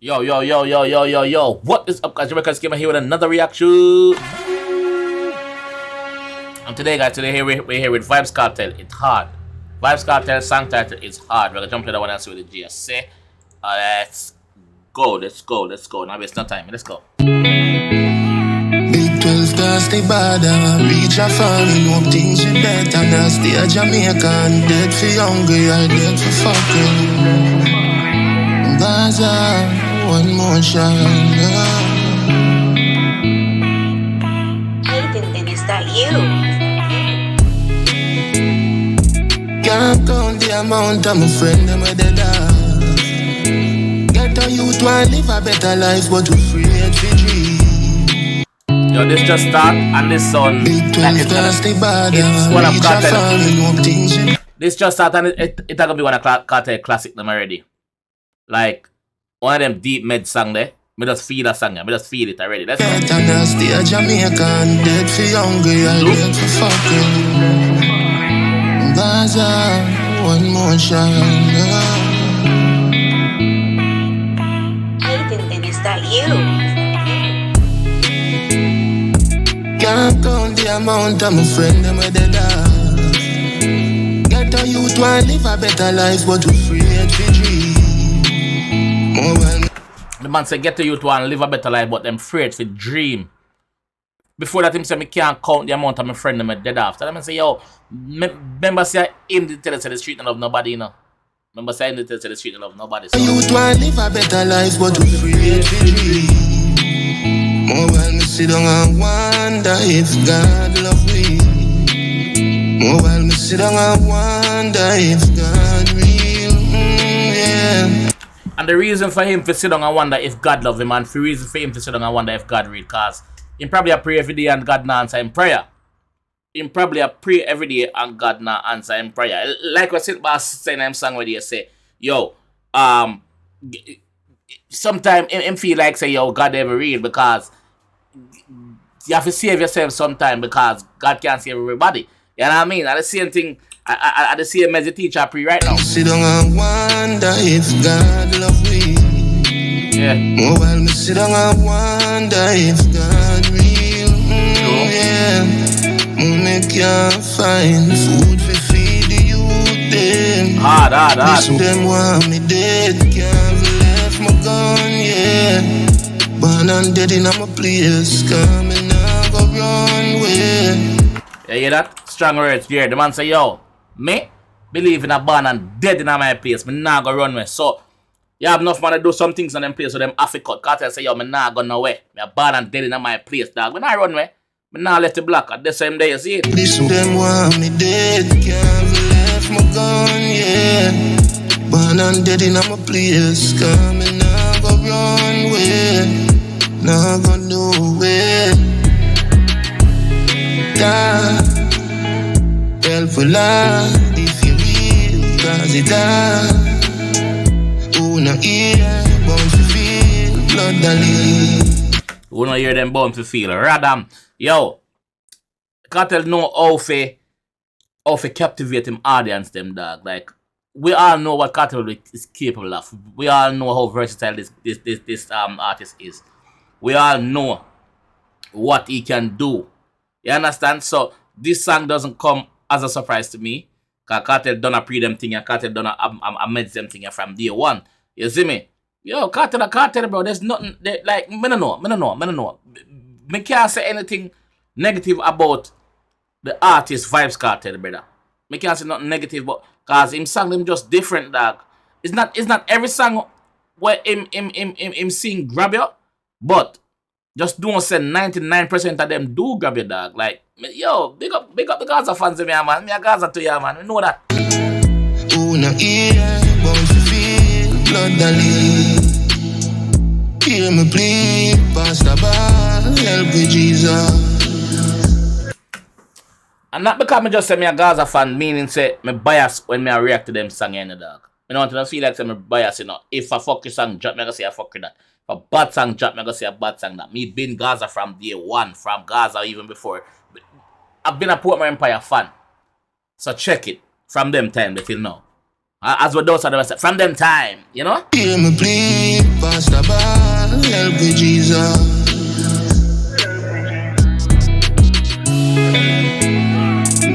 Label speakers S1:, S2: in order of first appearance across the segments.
S1: Yo, yo, yo, yo, yo, yo, yo. What is up, guys? JAMAICA'S here with another reaction. And today, guys, we're here with Vybz Kartel. It's hard. Vybz Kartel song title is hard. We're gonna jump to the one and see what the G say. Let's go. Now waste no time. Let's go.
S2: Big 12 stars, stay bad. Reach a family, hope things will better. Now stay a Jamaican, dead for hungry, I dead for fucking. Gaza, one more shot.
S3: Hey, is that you?
S2: Can't count the amount of my friend them with the dog. Get a youth want live a better life, but we afraid to dream.
S1: Yo, this just start and this song.
S2: Big 12 stars, stay bad.
S1: It's one of
S2: Reach a
S1: Kartel.
S2: family, hope things will.
S1: This just start and it's gonna be one of Kartel classic them already. Like one of them deep med song there. Me just feel that song there. Me just feel it already. Let's go.
S2: Better now stay a Jamaican, dead for hungry, I dead for fucking. Gaza, one more shot.
S3: Hey, is that you?
S2: Can't count the amount of my friend them with the dog. Get a youth want live a better life, but we afraid to dream.
S1: The man say get to you to and live a better life, but them afraid to dream. Before that, him say me can't count the amount of my friend them dead after. Them say yo, remember say him did tell us the street and love nobody, you know. Remember say him did tell us the street and love nobody. So.
S2: Youth want live a better life, but we afraid to dream. More while me sit down and wonder if God love me. More while me sit down and wonder if God real. Yeah.
S1: And the reason for him to sit down and wonder if God love him, and the reason for him to sit down and wonder if God real, cause him probably a pray every day and God not answer him prayer. Him probably a pray every day and God not answer him prayer. Like what St. Bass saying him song where they say, yo, sometimes him feel like say, yo, God ever real, because you have to save yourself sometime, because God can't save everybody. You know what I mean? And the same thing, I the same as the teacher pre right now.
S2: Sit down and wonder if God love me.
S1: Yeah.
S2: More while me sit down and wonder if God real. Yeah. Me can't find food for feed the youth them.
S1: Hard.
S2: Listen them want me dead, can't left my gun, yeah. Born and dead in my place, coming now go run way.
S1: You hear that? Strong words here. The man say, yo, me believe in a born and dead in my place. Me nah go run way. So, you have enough man to do some things on them place, so them have to cut. Kartel say, yo, me nah go nowhere. Me a born and dead in my place, dog. Me nah run way. Me nah left the block at the same day, you see it?
S2: Listen them want me dead, can't left my gun, yeah. Born and dead in my place, coming now go run way. Now go do it. God, help a lot if you will, cause it does. Who no hear, bound to feel, blood darling.
S1: Who no hear them bound to feel, radam. Yo, Kartel know how to captivate him audience, them dog. Like, we all know what Kartel is capable of. We all know how versatile this artist is. We all know what he can do. You understand? So this song doesn't come as a surprise to me, cause Kartel done a pre them thing and Kartel done a med them thing from day one. You see me? Yo, Kartel, bro. There's nothing like me no know. Me can't say anything negative about the artist Vybz Kartel, brother. Me can't say nothing negative, but cause him song them just different, dog. It's not every song where him sing grab you, but just don't say 99% of them do grab your dog. Like, yo, big up the Gaza fans of me, man. Me a Gaza to you, man. We know that.
S2: Who no hear, bound to feel, blood darling. Hear me plead, Pastor Ball, help me Jesus.
S1: And not because me just say me a Gaza fan, meaning say me bias when me a react to them song in the dog. Me don't want to feel like say me bias, you know. If a fuck your song drop, me gonna say a fuck with that. If a bad song drop, me gonna say a bad song that. Me been Gaza from day one, from Gaza even before. I've been a Portmore Empire fan. So check it from them time till now. As we do so the rest from them time, you know?
S2: Hear me plead, Pastor Ball, help me Jesus.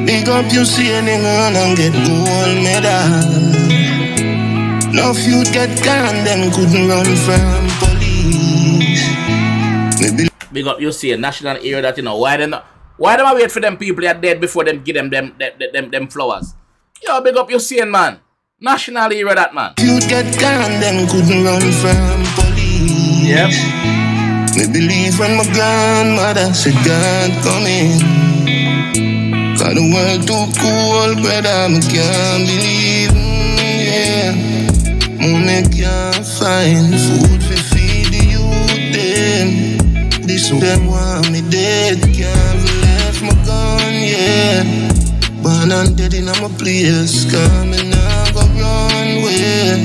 S2: Big up you CNN and get gold medal. No few get gone, them couldn't run from police. Maybe
S1: Big up you see a national hero that you know why them wait for them people that are dead before them give them flowers. Yo, big up you seeing man. National hero that man.
S2: few get gone, them couldn't run from police.
S1: Yep.
S2: Me believe when my grandmother said God coming. Cause the world too cool, brother, me can't believe, yeah. Me can't find food for feed the youth, them. This them want me dead, can't left my gun, yeah. Born and dead in my place, cause me nah go run way,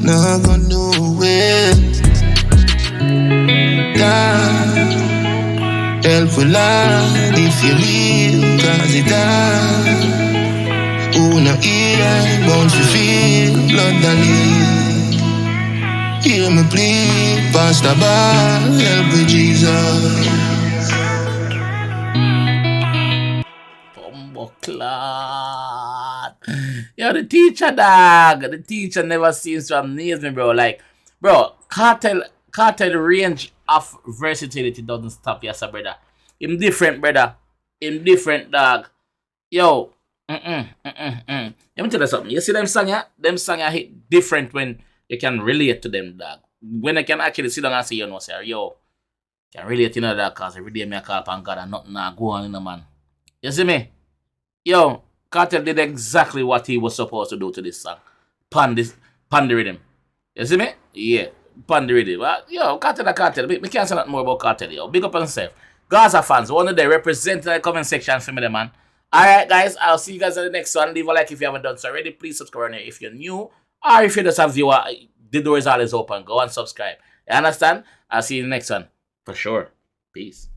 S2: nah go nowhere. Die. Helpful Lord, if you real, cause it die. Who no ear, bound to feel blood and leave. Hear me plead, Pastor Ball, help me Jesus.
S1: Bumbleclad. Yo, the teacher dog. The teacher never seems to amaze me, bro. Like, bro, Kartel range of versatility doesn't stop, yes, brother. Him different, brother. Him different, dog. Yo, Let me tell you something. You see them song, yeah? Them song are hit different when you can relate to them, dog. When you can actually sit down and say, you know, say, yo, can relate to that cause every day me I call upon God and nothing now go on in the man. You see me? Yo, Kartel did exactly what he was supposed to do to this song. Pan the rhythm. You see me? Yeah. Pan the rhythm. Yo, Kartel. We can't say nothing more about Kartel, yo. Big up on yourself. Gaza fans, one of them represent the comment section for me, man. Alright, guys, I'll see you guys in the next one. Leave a like if you haven't done so already. Please subscribe if you're new. Or if you just have viewer, the door is always open. Go and subscribe. You understand? I'll see you in the next one. For sure. Peace.